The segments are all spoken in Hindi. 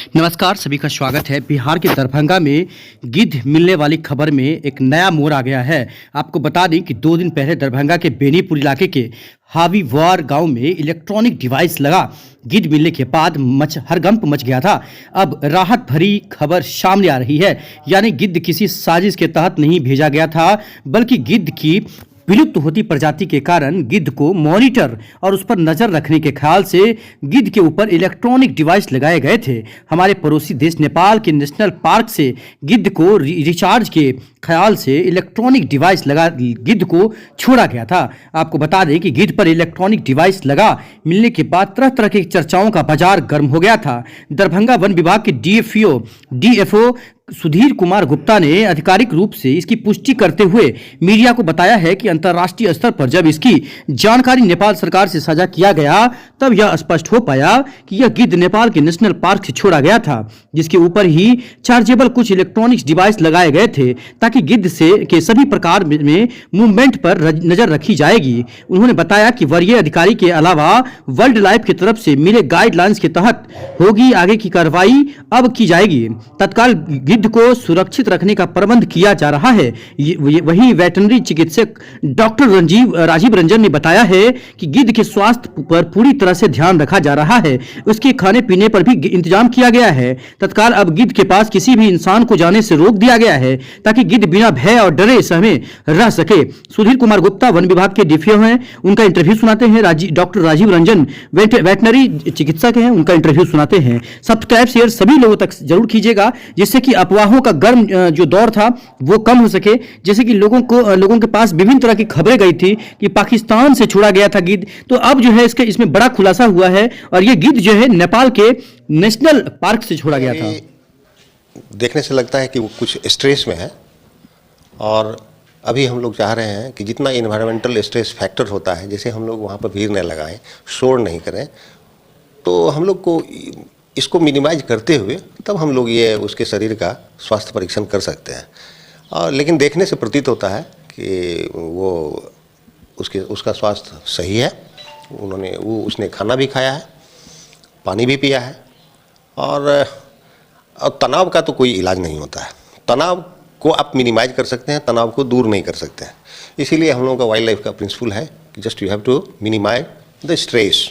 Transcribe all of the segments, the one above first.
नमस्कार, सभी का स्वागत है। बिहार के दरभंगा में गिद्ध मिलने वाली खबर में एक नया मोड़ आ गया है। आपको बता दें कि 2 दिन पहले दरभंगा के बेनीपुर इलाके के हावीवार गांव में इलेक्ट्रॉनिक डिवाइस लगा गिद्ध मिलने के बाद हड़कंप मच गया था। अब राहत भरी खबर सामने आ रही है, यानी गिद्ध किसी साजिश के तहत नहीं भेजा गया था, बल्कि गिद्ध की विलुप्त होती प्रजाति के कारण गिद्ध को मॉनिटर और उस पर नजर रखने के ख्याल से गिद्ध के ऊपर इलेक्ट्रॉनिक डिवाइस लगाए गए थे। हमारे पड़ोसी देश नेपाल के नेशनल पार्क से गिद्ध को रिचार्ज के ख्याल से इलेक्ट्रॉनिक डिवाइस लगा गिद्ध को छोड़ा गया था। आपको बता दें कि गिद्ध पर इलेक्ट्रॉनिक डिवाइस लगा मिलने के बाद तरह तरह की चर्चाओं का बाजार गर्म हो गया था। दरभंगा वन विभाग के डीएफओ सुधीर कुमार गुप्ता ने आधिकारिक रूप से इसकी पुष्टि करते हुए मीडिया को बताया है कि अंतर्राष्ट्रीय स्तर पर जब इसकी जानकारी नेपाल सरकार से साझा किया गया तब यह स्पष्ट हो पाया कि यह गिद्ध नेपाल के नेशनल पार्क से छोड़ा गया था, जिसके ऊपर ही चार्जेबल कुछ इलेक्ट्रॉनिक्स डिवाइस लगाए गए थे ताकि गिद्ध से के सभी प्रकार में मूवमेंट पर नजर रखी जाएगी। उन्होंने बताया कि वरीय अधिकारी के अलावा वर्ल्ड लाइफ की तरफ से मिले गाइडलाइंस के तहत होगी आगे की कार्रवाई अब की जाएगी। तत्काल गिद्ध को सुरक्षित रखने का प्रबंध किया जा रहा है। वहीं वेटरनरी चिकित्सक डॉक्टर राजीव रंजन ने बताया है कि गिद्ध के स्वास्थ्य पर पूरी तरह से ध्यान रखा जा रहा है, उसके खाने पीने पर भी इंतजाम किया गया है। तत्काल अब गिद्ध के पास किसी भी इंसान को जाने से रोक दिया गया है ताकि गिद्ध बिना भय और डरे सहमे रह सके। सुधीर कुमार गुप्ता वन विभाग के डीएफओ हैं, उनका इंटरव्यू सुनाते हैं। डॉक्टर राजीव रंजन वेटरनरी चिकित्सक हैं, उनका इंटरव्यू सुनाते हैं। सब्सक्राइब शेयर सभी लोगों तक जरूर कीजिएगा, जिससे कि अफवाहों का गर्म जो दौर था वो कम हो सके। जैसे कि लोगों के पास विभिन्न तरह की खबरें गई थी कि पाकिस्तान से छोड़ा गया था गिद्ध, तो अब जो है इसमें बड़ा खुलासा हुआ है और ये गिद्ध जो है नेपाल के नेशनल पार्क से छोड़ा गया था। देखने से लगता है कि वो कुछ स्ट्रेस में है और अभी हम लोग चाह रहे हैं कि जितना इन्वायरमेंटल स्ट्रेस फैक्टर होता है, जैसे हम लोग वहाँ पर भीड़ न लगाएं, शोर नहीं करें, तो हम लोग को इसको मिनिमाइज करते हुए तब हम लोग ये उसके शरीर का स्वास्थ्य परीक्षण कर सकते हैं। और लेकिन देखने से प्रतीत होता है कि वो उसका स्वास्थ्य सही है। उसने खाना भी खाया है, पानी भी पिया है और तनाव का तो कोई इलाज नहीं होता है। तनाव को आप मिनिमाइज कर सकते हैं, तनाव को दूर नहीं कर सकते हैं। इसीलिए हम लोगों का वाइल्ड लाइफ का प्रिंसिपल है कि just you have to minimise the stress.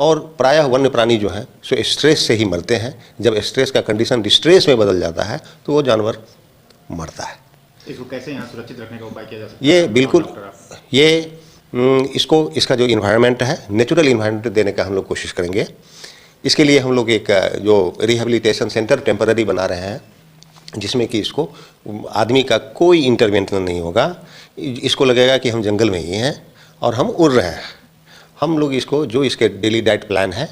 और प्रायः वन्य प्राणी जो हैं सो स्ट्रेस से ही मरते हैं। जब स्ट्रेस का कंडीशन डिस्ट्रेस में बदल जाता है तो वो जानवर मरता है। इसको कैसे यहाँ सुरक्षित रखने का उपाय किया जा सकता है? ये बिल्कुल इसका जो इन्वायरमेंट है, नेचुरल इन्वायरमेंट देने का हम लोग कोशिश करेंगे। इसके लिए हम लोग एक जो रिहेबिलिटेशन सेंटर टेम्पररी बना रहे हैं, जिसमें कि इसको आदमी का कोई इंटरवेंशन नहीं होगा। इसको लगेगा कि हम जंगल में ही हैं और हम उड़ रहे हैं। हम लोग इसको जो इसके डेली डाइट प्लान है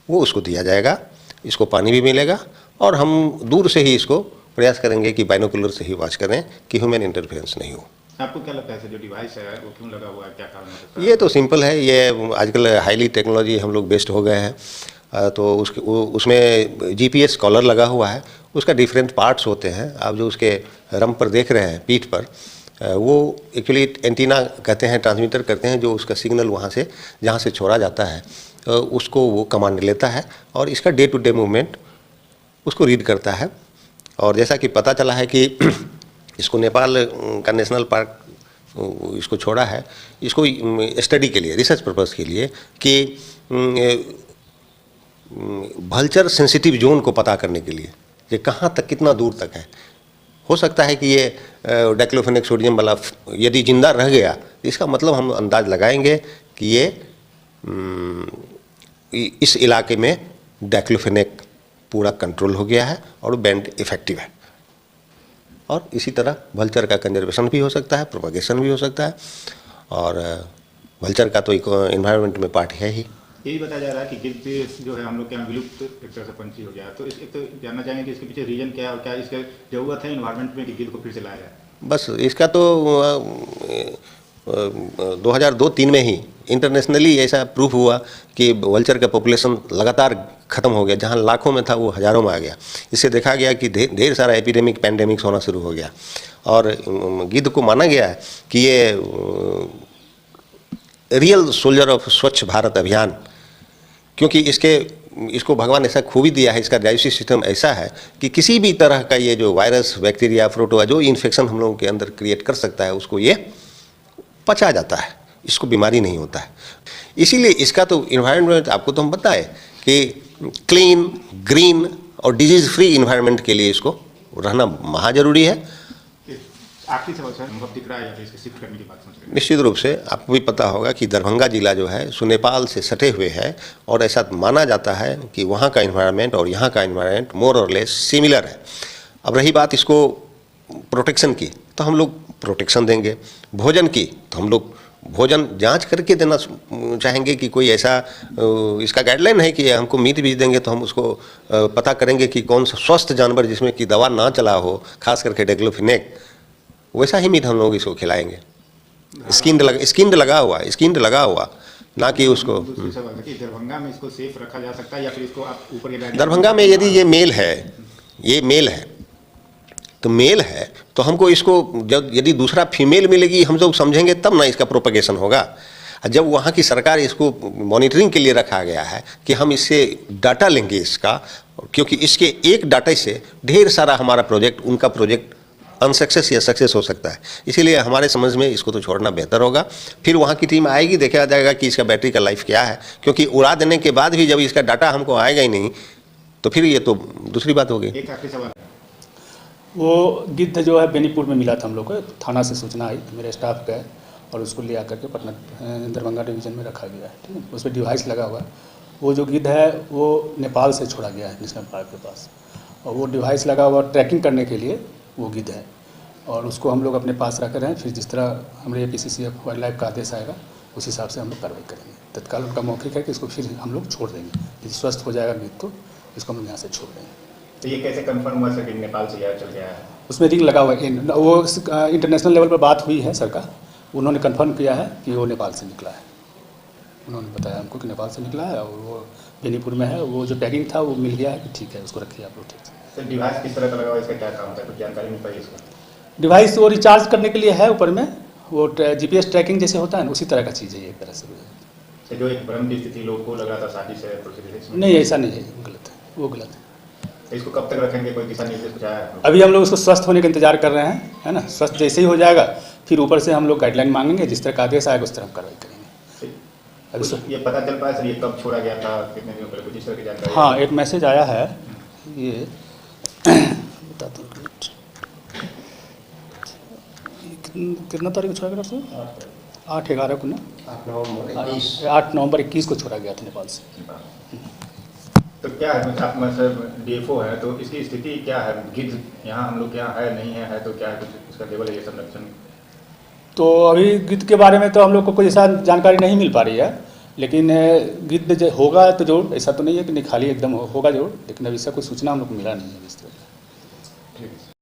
वो उसको दिया जाएगा, इसको पानी भी मिलेगा और हम दूर से ही इसको प्रयास करेंगे कि बाइनोकुलर से ही वॉच करें कि ह्यूमन इंटरफेरेंस नहीं हो। आपको क्या लगता है जो डिवाइस है वो क्यों लगा हुआ है, क्या कारण हो सकता है? ये तो सिंपल है, ये आजकल हाईली टेक्नोलॉजी हम लोग बेस्ड हो गए हैं, तो उसमें जीपीएस कॉलर लगा हुआ है। उसका डिफरेंट पार्ट्स होते हैं। आप जो उसके रम पर देख रहे हैं, पीठ पर, वो एक्चुअली एंटीना कहते हैं, ट्रांसमीटर करते हैं, जो उसका सिग्नल वहाँ से जहाँ से छोड़ा जाता है उसको वो कमांड लेता है और इसका डे टू डे मूवमेंट उसको रीड करता है। और जैसा कि पता चला है कि इसको नेपाल का नेशनल पार्क इसको छोड़ा है, इसको स्टडी के लिए, रिसर्च पर्पस के लिए, कि वल्चर सेंसिटिव जोन को पता करने के लिए ये कहाँ तक, कितना दूर तक है। हो सकता है कि ये डाइक्लोफेनेक सोडियम वाला यदि जिंदा रह गया, इसका मतलब हम अंदाज लगाएंगे कि ये इस इलाके में डाइक्लोफेनेक पूरा कंट्रोल हो गया है और बैंड इफेक्टिव है। और इसी तरह वल्चर का कंजर्वेशन भी हो सकता है, प्रोपगेशन भी हो सकता है। और वल्चर का तो एक एनवायरनमेंट में पार्ट है ही। यही बताया जा रहा है कि गिद्ध जो है हम लोग के यहाँ विलुप्त एक तरह से पंछी हो गया, तो एक तो जानना चाहेंगे कि इसके पीछे रीजन क्या है और क्या इसकी जरूरत है इन्वायरमेंट में कि गिद्ध को फिर से लाया जाए? बस इसका तो 2002-03 में ही इंटरनेशनली ऐसा प्रूफ हुआ कि वल्चर का पॉपुलेशन लगातार ख़त्म हो गया। जहाँ लाखों में था वो हज़ारों में आ गया। इससे देखा गया कि ढेर सारा एपिडेमिक पैंडेमिक्स होना शुरू हो गया और गिद्ध को माना गया है कि ये रियल सोल्जर ऑफ स्वच्छ भारत अभियान, क्योंकि इसके इसको भगवान ऐसा खूबी दिया है, इसका डाइजेस्टिव सिस्टम ऐसा है कि किसी भी तरह का ये जो वायरस, बैक्टीरिया, प्रोटोआ जो इन्फेक्शन हम लोगों के अंदर क्रिएट कर सकता है उसको ये पचा जाता है, इसको बीमारी नहीं होता है। इसीलिए इसका तो इन्वायरमेंट आपको तो हम बताए कि क्लीन, ग्रीन और डिजीज़ फ्री इन्वायरमेंट के लिए इसको रहना महा जरूरी है। आखिरी सवाल सर, अनुभव दिख रहा है या फिर इसके शिफ्ट करने की बात सोच रहे हैं? निश्चित रूप से आपको भी पता होगा कि दरभंगा जिला जो है सो नेपाल से सटे हुए है और ऐसा माना जाता है कि वहाँ का इन्वायरमेंट और यहाँ का इन्वायरमेंट मोर और लेस सिमिलर है। अब रही बात इसको प्रोटेक्शन की, तो हम लोग प्रोटेक्शन देंगे। भोजन की तो हम लोग भोजन जांच करके देना चाहेंगे कि कोई ऐसा इसका गाइडलाइन है कि हमको मीट भी देंगे तो हम उसको पता करेंगे कि कौन सा स्वस्थ जानवर जिसमें कि दवा ना चला हो, खास करके डेक्लोफिनेक, वैसा ही मीट हम लोग इसको खिलाएंगे। स्किन्ड लगा हुआ, ना कि उसको। दूसरी सवाल है कि दरभंगा में इसको सेफ रखा जा सकता है या फिर इसको आप ऊपर के दरभंगा में यदि ये मेल है तो मेल है तो हमको इसको जब यदि दूसरा फीमेल मिलेगी हम लोग समझेंगे तब ना इसका प्रोपगेशन होगा। जब वहाँ की सरकार इसको मॉनिटरिंग के लिए रखा गया है कि हम इससे डाटा लेंगे इसका, क्योंकि इसके एक डाटा से ढेर सारा हमारा प्रोजेक्ट, उनका प्रोजेक्ट अनसक्सेस या सक्सेस हो सकता है। इसीलिए हमारे समझ में इसको तो छोड़ना बेहतर होगा। फिर वहाँ की टीम आएगी, देखा जाएगा कि इसका बैटरी का लाइफ क्या है, क्योंकि उड़ा देने के बाद भी जब इसका डाटा हमको आएगा ही नहीं तो फिर ये तो दूसरी बात होगी। एक आखिरी सवाल, वो गिद्ध जो है बेनीपुर में मिला था हम लोग को, थाना से सूचना आई, मेरे स्टाफ गए और उसको ले आकर के पटना दरभंगा डिवीज़न में रखा गया है। ठीक है, उस पर डिवाइस लगा हुआ है। वो जो गिद्ध है वो नेपाल से छोड़ा गया है नेशनल पार्क के पास, और वो डिवाइस लगा हुआ ट्रैकिंग करने के लिए वो गिद्ध है, और उसको हम लोग अपने पास रख रहे हैं। फिर जिस तरह हमारे APCCF वाइल्ड लाइफ का आदेश आएगा उस हिसाब से हम लोग कार्रवाई करेंगे। तत्काल उनका मौखिक है कि इसको फिर हम लोग छोड़ देंगे, यदि स्वस्थ हो जाएगा गिद्ध तो इसको हम यहाँ से छोड़ देंगे। तो ये कैसे कंफर्म हुआ सर कि नेपाल से यह चल गया है? उसमें रिंग लगा हुआ है, वो इंटरनेशनल लेवल पर बात हुई है सर का, उन्होंने कंफर्म किया है कि वो नेपाल से निकला है। उन्होंने बताया हमको कि नेपाल से निकला है और वो बेनीपुर में है। वो जो टैगिंग था वो मिल गया है कि ठीक है उसको रखिए आप लोग ठीक से। सर डिवाइस किस तरह का लगा हुआ है, इसका क्या काम होता है, कुछ जानकारी मिल पाई इसका? डिवाइस वो रिचार्ज करने के लिए है ऊपर में, वो GPS ट्रैकिंग जैसे होता है ना, उसी तरह का चीज़ है ये एक तरह से। तो जो एक भ्रम की स्थिति लोगों को लग रहा था साजिश है, नहीं ऐसा नहीं है, गलत है, वो गलत है। तो इसको कब तक रखेंगे, कोई दिशा निर्देश कुछ आया है? अभी हम लोग उसको स्वस्थ होने का इंतजार कर रहे हैं, है ना। स्वस्थ जैसे ही हो जाएगा फिर ऊपर से हम लोग गाइडलाइन मांगेंगे, जिस तरह का आदेश आएगा उस तरह हम कार्रवाई करेंगे। अभी ये पता चल पाया सर ये कब छोड़ा गया था, कितने दिनों पहले, कुछ इस तरह की जानकारी? हाँ, एक मैसेज आया है, ये बताता हूँ कितना तारीख को छोड़ा गया था, 8/11 को ना, 8 नवंबर 21 को छोड़ा गया था नेपाल से। तो क्या है, आप सर DFO है तो इसकी स्थिति क्या है, गिद्ध यहाँ हम लोग क्या है नहीं है तो क्या है, कुछ इसका लेवल है ये संरक्षण? तो अभी गिद्ध के बारे में तो हम लोग को कोई ऐसा जानकारी नहीं मिल पा रही है, लेकिन गिद्ध जो होगा तो जरूर, ऐसा तो नहीं है कि नहीं खाली एकदम होगा जरूर, लेकिन अभी इसका कोई सूचना हम लोग को मिला नहीं है इस तरह। ठीक है।